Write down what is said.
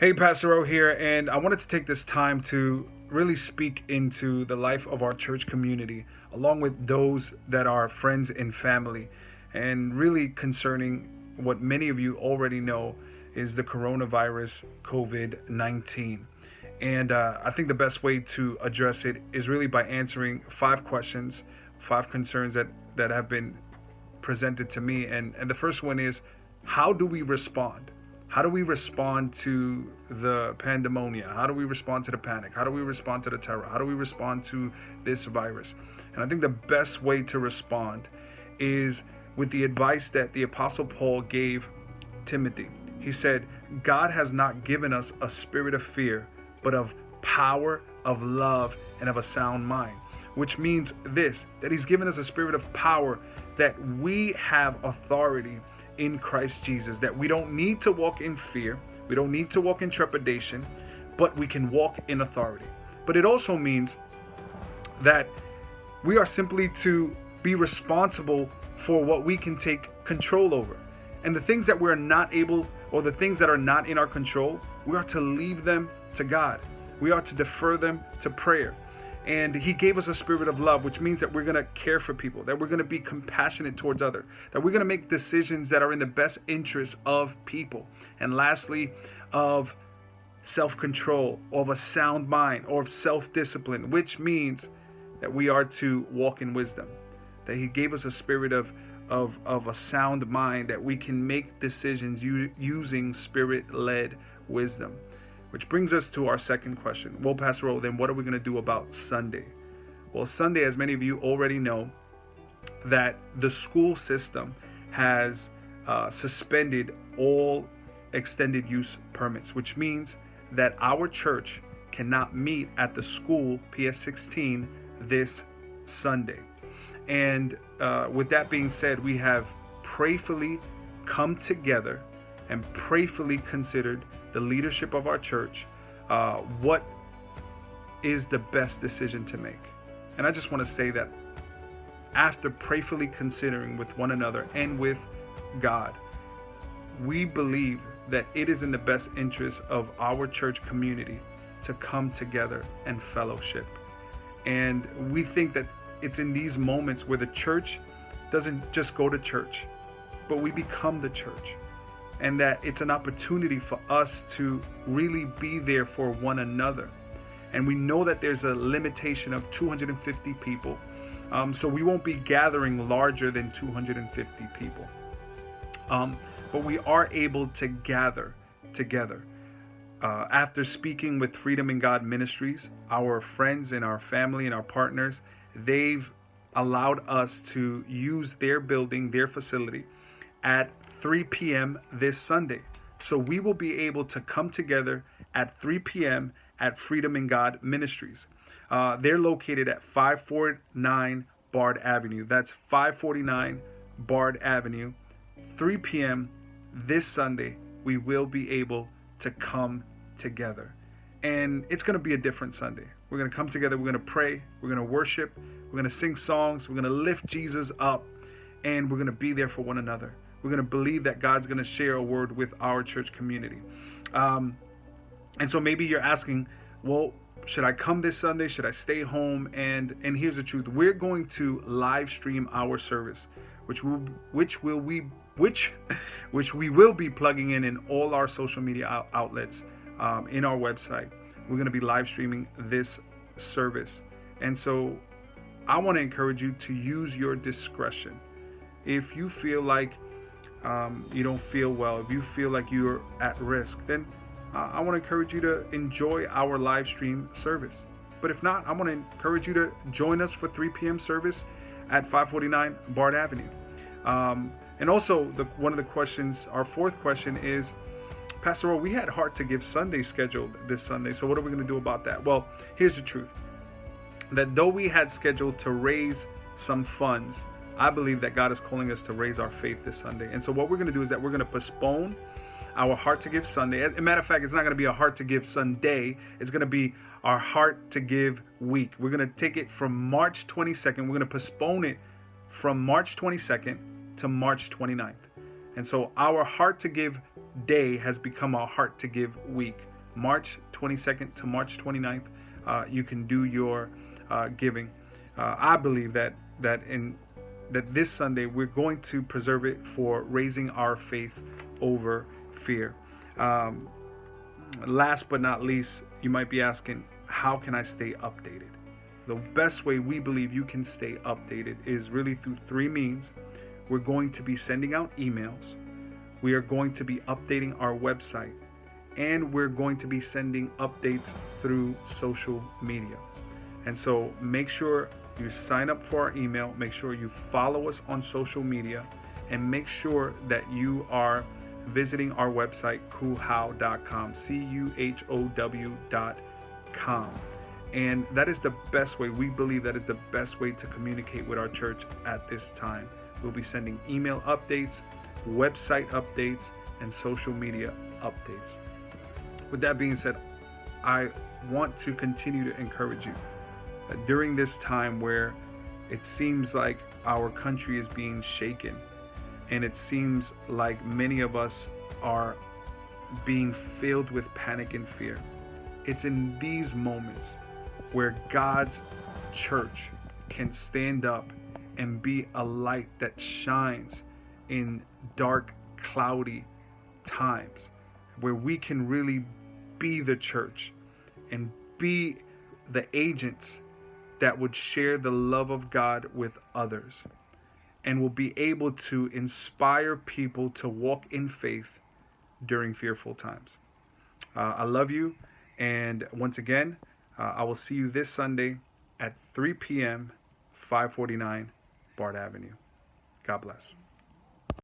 Hey, Pastor O here, and I wanted to take this time to really speak into the life of our church community, along with those that are friends and family, and really concerning what many of you already know is the coronavirus COVID-19. And I think the best way to address it is really by answering 5 questions, 5 concerns that have been presented to me. And the first one is, how do we respond? How do we respond to the pandemonium? How do we respond to the panic? How do we respond to the terror? How do we respond to this virus? And I think the best way to respond is with the advice that the Apostle Paul gave Timothy. He said, God has not given us a spirit of fear, but of power, of love, and of a sound mind. Which means this, that he's given us a spirit of power, that we have authority in Christ Jesus, that we don't need to walk in fear, we don't need to walk in trepidation, but we can walk in authority. But it also means that we are simply to be responsible for what we can take control over. And the things that we're not able, or the things that are not in our control, we are to leave them to God. We are to defer them to prayer. And he gave us a spirit of love, which means that we're going to care for people, that we're going to be compassionate towards others, that we're going to make decisions that are in the best interest of people. And lastly, of self-control, of a sound mind, or of self-discipline, which means that we are to walk in wisdom, that he gave us a spirit of a sound mind, that we can make decisions using spirit-led wisdom. Which brings us to our second question. Well, Pastor O, then what are we going to do about Sunday? Well, Sunday, as many of you already know, that the school system has suspended all extended use permits, which means that our church cannot meet at the school PS16 this Sunday. And with that being said, we have prayerfully come together and prayerfully considered the leadership of our church, what is the best decision to make. And I just want to say that after prayerfully considering with one another and with God, we believe that it is in the best interest of our church community to come together and fellowship. And we think that it's in these moments where the church doesn't just go to church, but we become the church. And that it's an opportunity for us to really be there for one another. And we know that there's a limitation of 250 people. So we won't be gathering larger than 250 people. But we are able to gather together. After speaking with Freedom in God Ministries, our friends and our family and our partners, they've allowed us to use their building, their facility, at 3 p.m. this Sunday. So we will be able to come together at 3 p.m. at Freedom in God Ministries. They're located at 549 Bard Avenue. That's 549 Bard Avenue. 3 p.m. this Sunday, we will be able to come together. And it's going to be a different Sunday. We're going to come together. We're going to pray. We're going to worship. We're going to sing songs. We're going to lift Jesus up. And we're going to be there for one another. We're going to believe that God's going to share a word with our church community. And so maybe you're asking, well, should I come this Sunday? Should I stay home? And here's the truth. We're going to live stream our service, which we will be plugging in all our social media outlets, in our website. We're going to be live streaming this service. And so I want to encourage you to use your discretion. If you feel like you don't feel well, if you feel like you're at risk, then I want to encourage you to enjoy our live stream service. But if not, I want to encourage you to join us for 3 p.m. service at 549 Bard Avenue. And also, one of the questions, our fourth question is, Pastor O, we had Heart to Give Sunday scheduled this Sunday, so what are we going to do about that? Well, here's the truth. That though we had scheduled to raise some funds, I believe that God is calling us to raise our faith this Sunday. And so what we're going to do is that we're going to postpone our Heart to Give Sunday. As a matter of fact, it's not going to be a Heart to Give Sunday. It's going to be our Heart to Give week. We're going to take it from March 22nd. We're going to postpone it from March 22nd to March 29th. And so our Heart to Give day has become our Heart to Give week. March 22nd to March 29th, you can do your giving. I believe that this Sunday we're going to preserve it for raising our faith over fear. Um, Last but not least, you might be asking, how can I stay updated? The best way we believe you can stay updated is really through three means. We're going to be sending out emails, we are going to be updating our website, and we're going to be sending updates through social media. And so make sure you sign up for our email, make sure you follow us on social media, and make sure that you are visiting our website, CUHOW.com, CUHOW.com. And that is the best way. We believe that is the best way to communicate with our church at this time. We'll be sending email updates, website updates, and social media updates. With that being said, I want to continue to encourage you that during this time where it seems like our country is being shaken, and it seems like many of us are being filled with panic and fear, it's in these moments where God's church can stand up and be a light that shines in dark, cloudy times, where we can really be the church and be the agents that would share the love of God with others, and will be able to inspire people to walk in faith during fearful times. I love you, and once again, I will see you this Sunday at 3 p.m., 549 Bart Avenue. God bless.